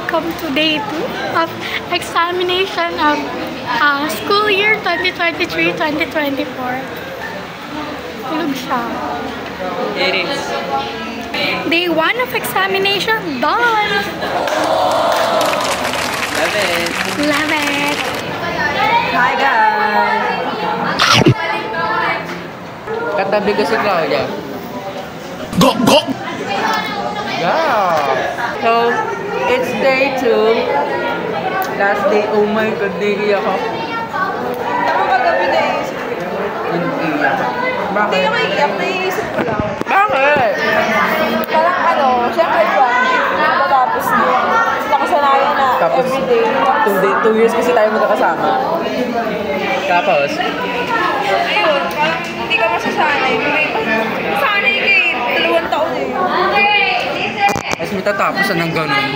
welcome to day 2 of examination of school year 2023-2024. Tulog siya. It is. Day 1 of examination done! Love it. Love it! Hi guys! Katabi ko si Claudia. Go! Go! Yeah! So, it's day 2. Last day. Oh my God, naiiyak ako. Ako kagabi naiisip ko yun. Naiiyak. Hindi Bakit? ako iiyak, naiisip ko lang. Bakit? Parang syempre ba, matatapos na. Nakasanayan na Tapos, everyday. 2 years kasi tayo magkakasama. Tapos, Ayun, parang hindi ka masasanay. Masanay ka eh, 2 taon eh. mas matatapos na ng ganun.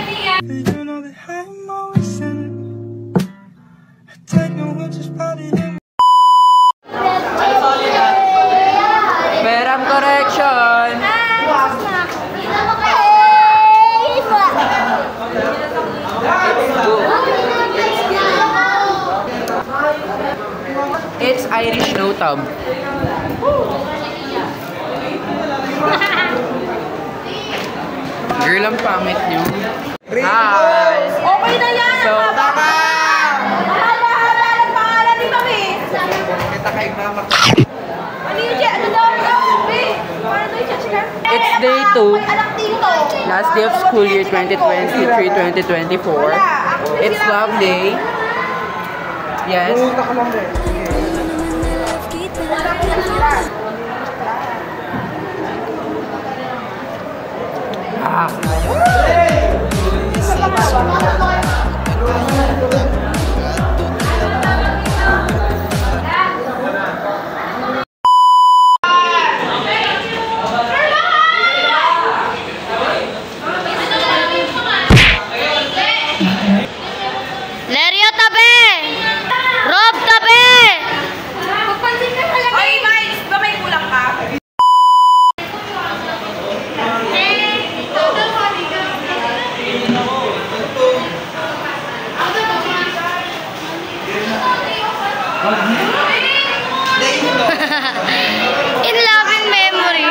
Beram correction! It's Irish no tub. Girl, ang pangit nyo. Hi! Okay na yan! So, Ang haba-haba ng pangalan ni Mami! kita kay mama. Ano yun, Che? Ano daw? Paano daw yung Che? It's day 2. May anak dito! Last day of school year 2023-2024. It's love day. Yes. Ah. Lerio, tabi! Rob, tabi! Magpansin ka talaga! Ay, Miles! Ba may kulang ka? In love and memory.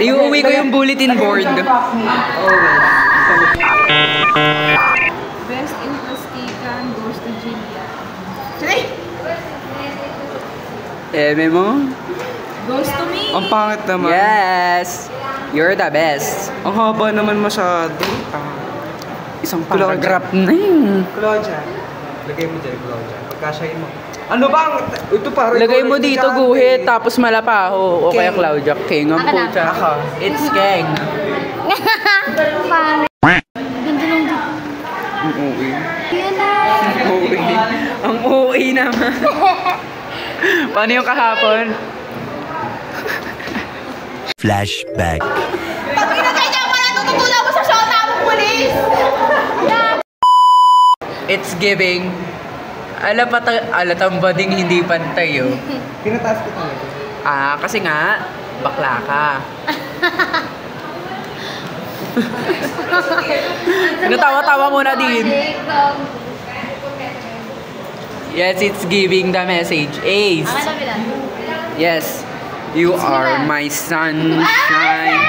Iuwi ko yung bulletin board. Best in Plastikan goes to Julia. Eme mo? Goes to me! Ang pangit naman. Yes! You're the best. Ang haba naman masyado. Isang paragraph na yun. Claudia. Lagay mo dyan, Claudia. Pagkasyahin mo. Ano bang? Ito parang... Lagay mo dito guhit, tapos malapaho. O kaya King. Claudia, King ang Ako na. puta. Ako. It's King. Pangit. Ganda lang dito. Ang uwi. Yan na. Ang uwi. Ang uwi naman. Paano yung kahapon? Flashback. Pag pinagay niya ako, natututunan mo sa shota mo, pulis! It's giving. Alatang bading hindi pantay, oh. Pinataas ko talaga. Ah, kasi nga, bakla ka. Natawa-tawa muna din. Yes, it's giving the message. Ace. Yes. You are my sunshine.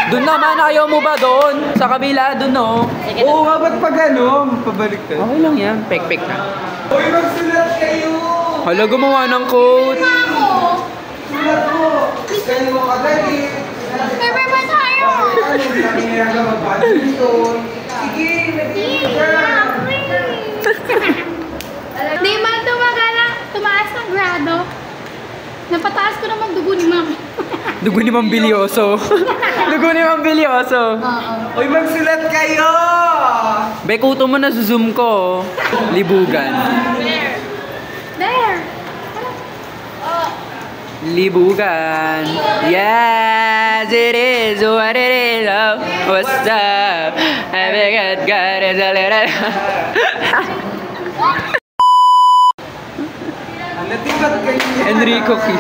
Doon naman, ayaw mo ba doon? Sa kabila, doon, no? Oo nga, ba't pa gano'n? Pabalik ka. Okay lang yan. Pek-pek na. Uy, magsulat kayo! Hala, gumawa ng quote. Sulat mo! Kayo mo kadali. Never ba tayo? Laki na lang mag-badminton. Sige, nag-iingat ka. Di man tumaas ng grado. Napataas ko naman dugo ni Ma'am. Dugo ni Mambilyoso. Dugo ni Mambilyoso. Oo. Uy, magsulat kayo! Bekuto mo na zoom ko. Libugan. There. Libugan. Yes, it is what it is. Oh, what's up? I forgot God is a little... Natibat kayo niya. Enrico Key.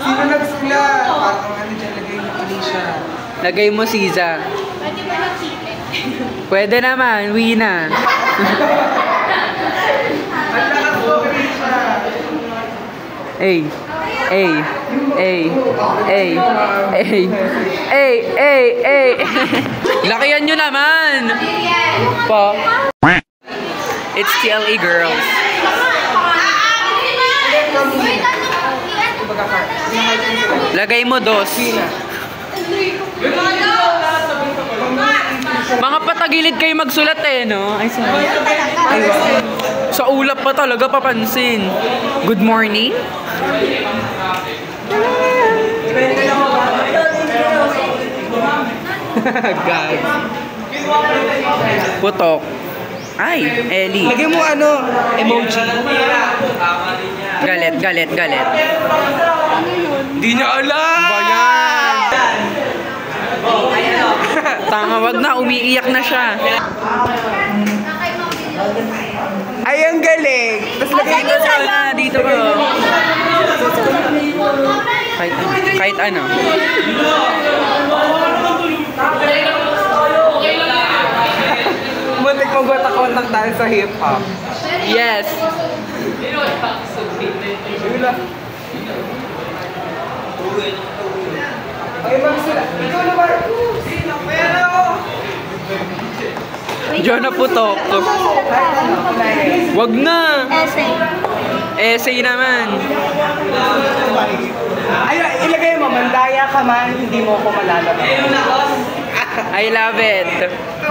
Sino nagsulat? Parang ano dyan, lagay mo Alicia. Lagay mo Siza. Pwede ba na Pwede naman, uwi na. Hey. Hey. Hey. Hey. Hey. Hey. Hey. Hey. Lakihan nyo naman. Po. It's TLE girls. Lagay mo dos. Mga patagilid kayo magsulat eh, no? Ay, sorry. Ay, wow. Sa ulap pa talaga papansin. Good morning. God. Putok. Ay, Ellie. Lagay mo ano, emoji. Galit, galit, galit. Hindi niya alam. Ba yan? Tama, wag na. Umiiyak na siya. Ay, ang galing. Tapos lagay mo Wala, dito ko. Kahit ano. Muntik mag-watak-watak tayo sa hip-hop. Yes. Ay, magsula. Ikaw na ba? Pero! Diyan na putok. Wag na. Essay. Essay naman. Ay, ilagay mo, mandaya ka man, hindi mo ako malalabas. I love it.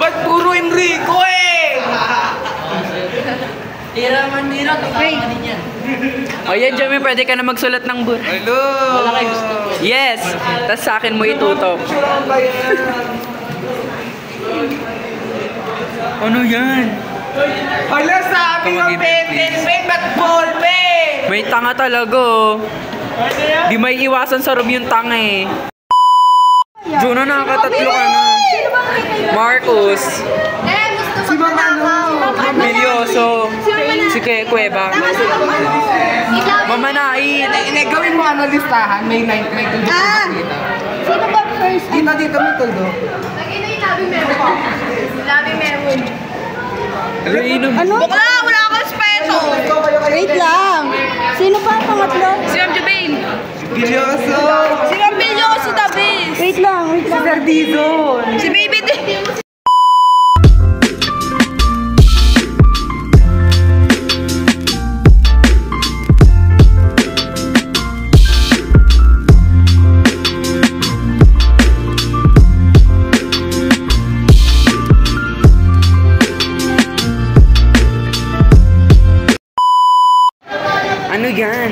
Ba't puro Enrico eh? O yan, Jimmy, pwede ka na magsulat ng bur. Hello! Yes. Tapos sa akin mo itutok. Ano yan? Hala, sabi mo, pen, ba't ball pen? May tanga talaga oh. Di may iwasan sa room yung tanga eh. Juno, nakakatatlo ka na. Marcos. Si Mama ano? Milyoso. Si Kuweba. Mamanain. Gawin mo ano listahan, may tuldo dito. Sino ba first? Dito may tuldo. Labi meron. Ano? Bakla, wala akong espeso. Wait lang. Sino pa ang pangatlo? Si Ma'am Jubain. Bilyoso! Si Ma'am Bilyoso, the best. Wait lang, wait lang. Sir Dizon! Si Baby D. Ano yan?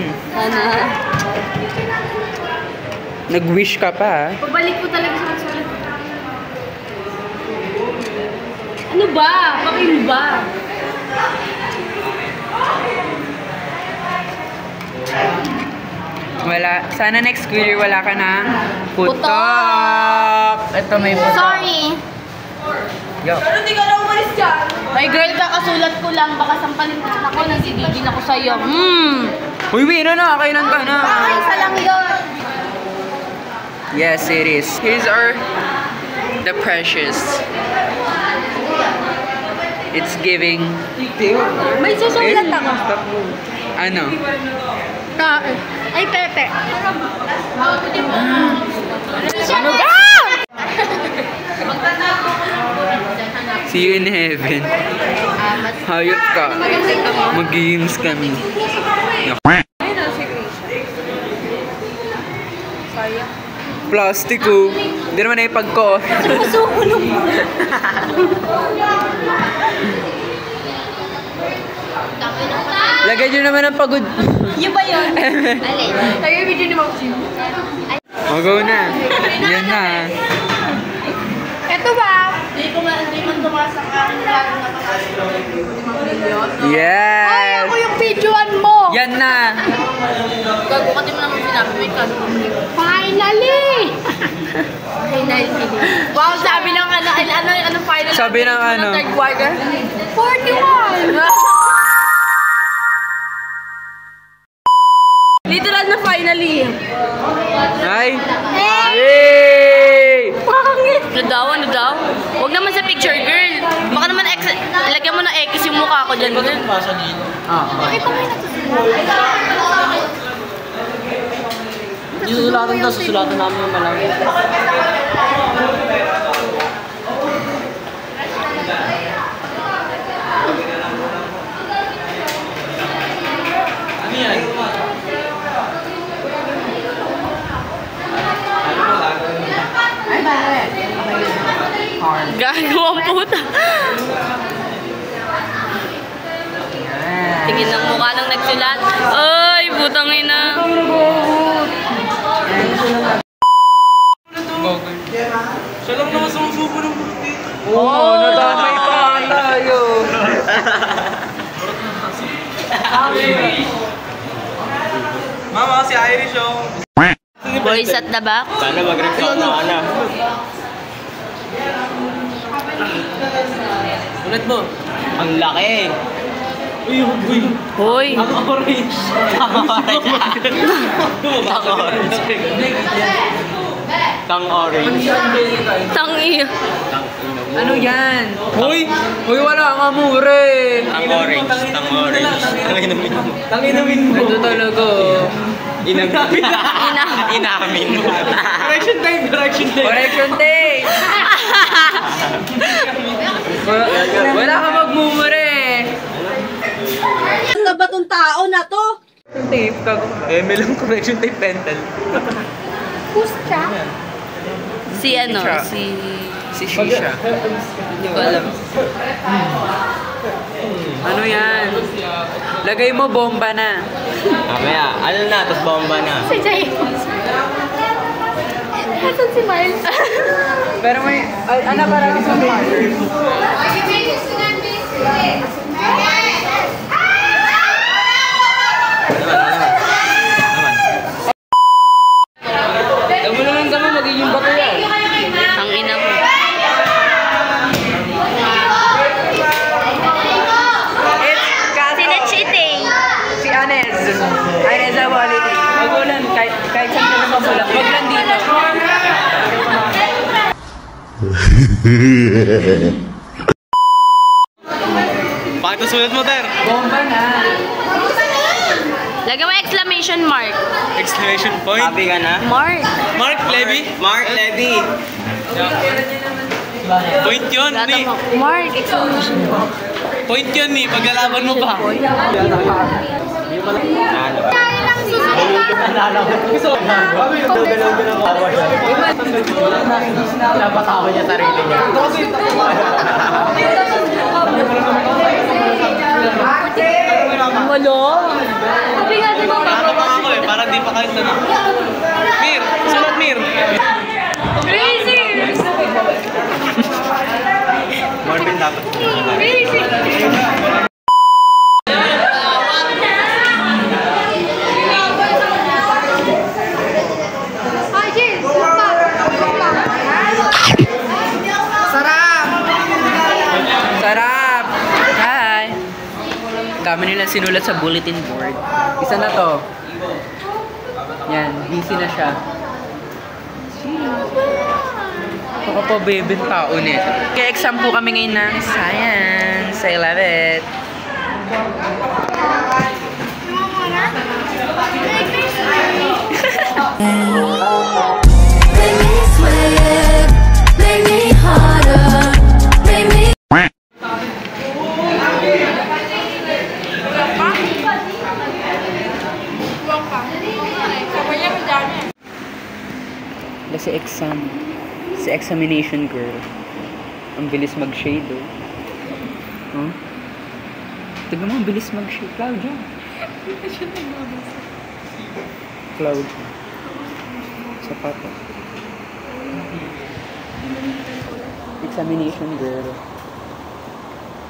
Nag-wish ka pa? Pabalik ko talaga sa magsulat. Ano ba? Pakin ba? Wala. Sana next school year wala ka na putok. Ito may putok. Sorry. Yo. Pero di ka na umalis dyan. Ay girl, kakasulat ko lang. Baka sampalin ko ako. Nagigigil ako sa'yo. Uy, wino na. Kailan ka na? Ay, isa lang yun. Yes, it is. Here's our the precious. It's giving. May susulat ako. Ano? Ay, Pepe. Ano ba? See you in heaven. Hayop ka. Mag-games kami. Plastic ko. Hindi naman na ipag ko. Susunod mo. Lagay nyo naman ang pagod. Yun ba yun? Tayo video ni Ma'am Jim. Mag-go na. Yan na. Ito ba? Hindi man tumasa ka. Ay, Yes. ako yung videoan mo. Yan na. Gago ka din mo naman sinabi. May kano. Finally! Wow, sabi ng ano final. Sabi ng ano. Third quarter. 41! Literal na finally. Ay. Eh! Yay! Pangit! Ano daw? Huwag naman sa picture, ako dyan. Oo. Bakit ko may natusulat? Susulatan daw, susulatan namin yung malaki. Ano yan? Gago ang puta. Tingin ng mukha nang nagsulat. Ay, putang ina. Siya lang naman sumusubo ng buto dito. Oo, nadamay pa tayo. Mama, si Irish oh. Boys at the back. Sana mag-report na ka na. Ulit mo. Ang laki. Hoy. Ang orange. Tang orange. Tangi. Ano yan? Hoy! Hoy, wala kang amure. Tang orange. Tang orange. Tanginumin mo. Tanginumin mo. Ito talaga. Inamin. Inamin mo. Correction time. Correction time. Correction tape. Wala kang magmumure. Ano ba tong tao na to? Tape ka. lang correction tape pentel. Who's siya? Si ano? Siya. Si Shisha. Hindi ko alam. Ano yan? Lagay mo bomba na. Mamaya, ano na, tapos bomba na. Si James. Nasaan si Miles? Pero may, ano parang isang marker. Damo na lang damo, magiging bato yan. Ang ina mo. It's Kato. Sino cheating? Si Anes. Anes ang quality. Magulan, kahit saan ka na magulan. Wag lang dito. Bakit nasulat mo, Ter? Bomba na. Lagyan mo exclamation mark. Exclamation point. Happy ka na? Mark. Mark Levy? Mark Levy. Point yun, Lata ni. mo. Mark, exclamation mark. Point yun, ni. Paglalaban mo pa. Napatawa niya sarili niya. Walo. Nakakapa ako eh, para di pa kayo tanong. Mir! Sulat, Mir! Crazy! Marvin dapat. Crazy! Hi, Jill. Sarap! Hi! Dami nilang sinulat sa bulletin board. Isa na to. Yan, busy na siya. Baka po bebeng tao nito. Kaya exam po kami ngayon ng science. I love it. Make me sweat, make me harder, make me. Si exam. Si examination girl. Ang bilis mag-shade, oh. Huh? Tignan mo, ang bilis mag-shade. Cloud yan. Cloud. Sapat, oh. Examination girl.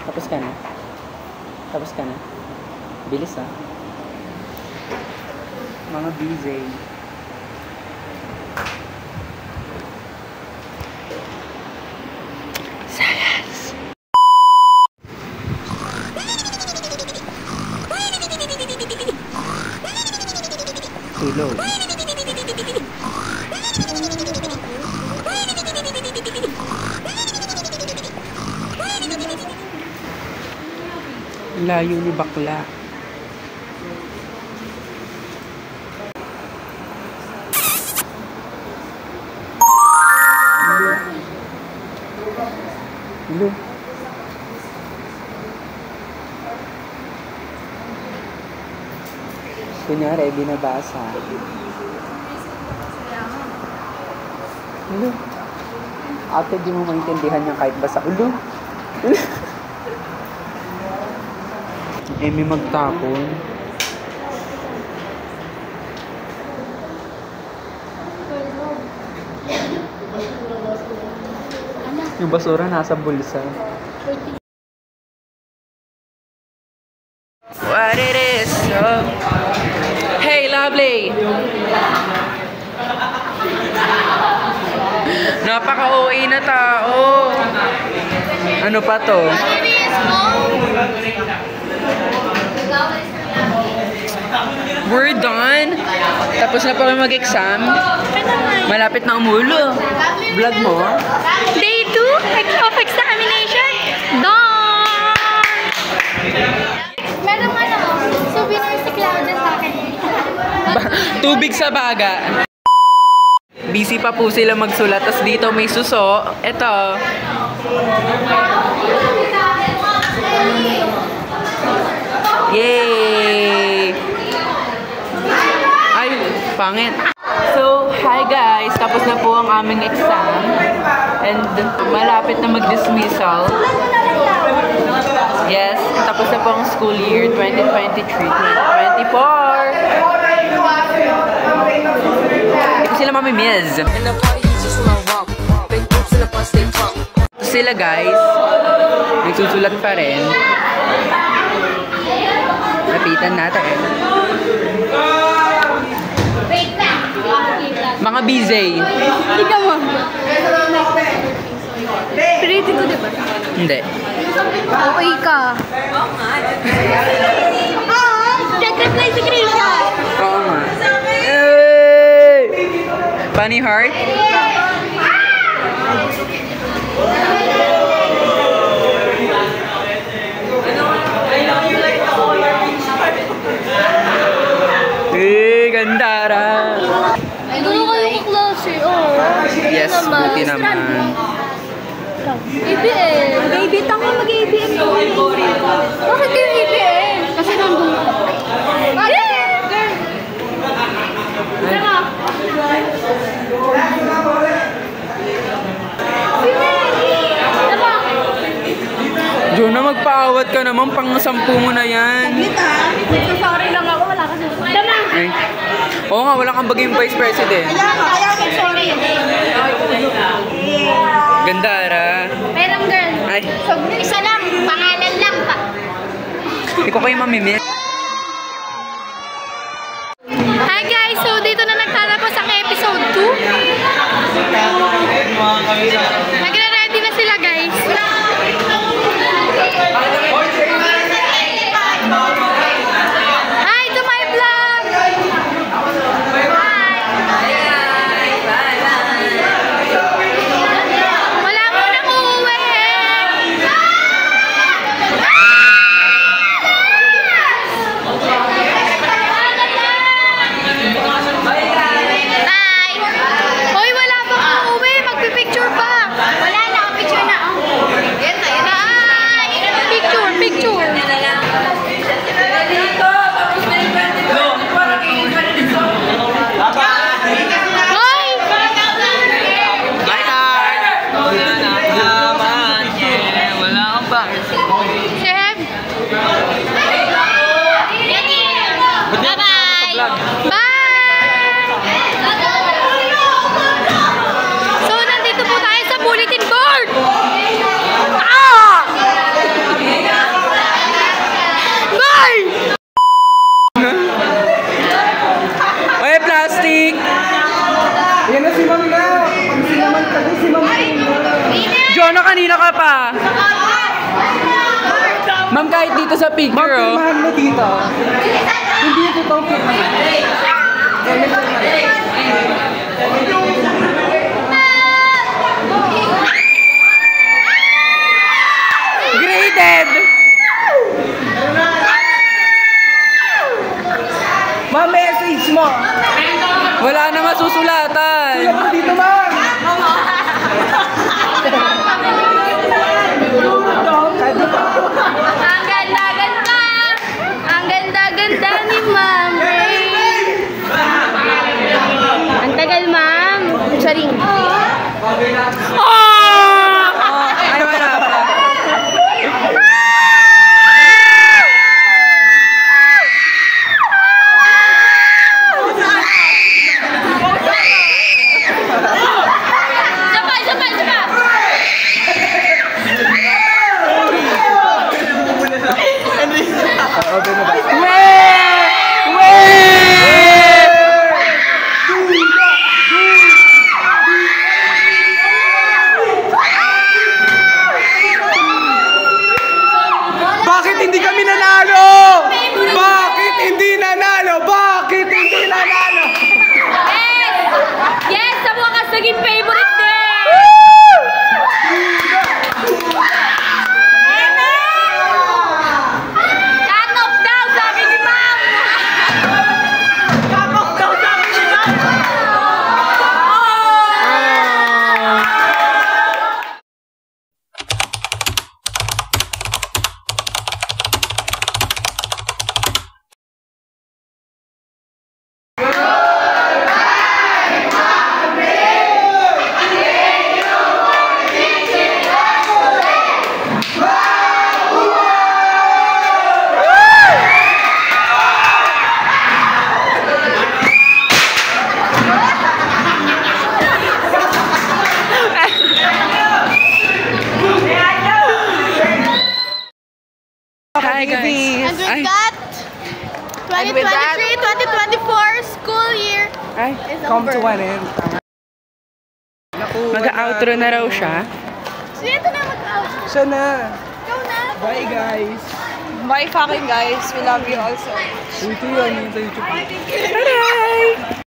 Tapos ka na? Tapos ka na? Bilis, ah. Mga busy. Tulog. layo ni bakla. Hello. Kunyari, binabasa. Hello. Ate, di mo maintindihan niya kahit basa. Hello. May magtapon. Yung basura nasa bulsa. What it is? Oh. Hey, lovely! Napaka-OA na tao. Ano pa to? We're done. Tapos na pa kami mag-exam. Malapit na umulo. Vlog mo? Day 2 of examination. Done! Meron souvenir si Claudia sa akin. Tubig sa baga. Busy pa po sila magsulat. Tapos dito may suso. Ito. Yay! Ay, pangit. So, hi guys. Tapos na po ang aming exam. And malapit na mag-dismissal. Yes, tapos na po ang school year 2023-2024. Hindi ko sila mamimiz. Sila guys, nagsusulat pa rin. Lapitan natin. Mga busy. Ikaw mo. Pretty ko, diba? Hindi. Okay ka. Nag-reply si Krisha. Oo nga. Hey! Funny heart? Gandara. Ay, doon kayo kaklase, oh. Yes, buti naman. ABM. Baby, tanga mag-ABM. Bakit kayo ABM? Kasi nandun ka. Diyon na magpaawat ka naman, pang-10 mo na yan. Sorry lang ako, wala ka sa Ay. Oo nga, wala kang baging vice president. Kaya mag-sorry. Gandara. Perang girl. Ay. So, isa lang, pangalan lang pa. Hindi ko kayo mamimit. Hi guys, so dito na nagtatapos ang episode 2. Nagre-ready na sila guys. Hi to my vlog! Wala mo nang uuwi! Bye! Hoy, wala pang uuwi! Magpipicture pa! Wala na, picture na. Bye! Picture, picture! Hoy! Wala akong ba? Seb! Bye-bye! Bye! So, nandito po tayo sa bulletin board! Ah! Bye! Oy, plastic! Yan na si Ma'am na! Pag sinaman ka doon, si Ma'am Jonah, kanina ka pa! Ma'am, kahit dito sa picture, oh. Ma'am, mo dito. Hindi ito itong picture. Graded! And with that, 2023-2024 school year. ay, come to an end. Mag-outro na raw siya. Sino na mag-out? Siya na. Ikaw na. Bye guys. Bye fucking guys. We love you also. Ito yun, yung sa YouTube. Bye!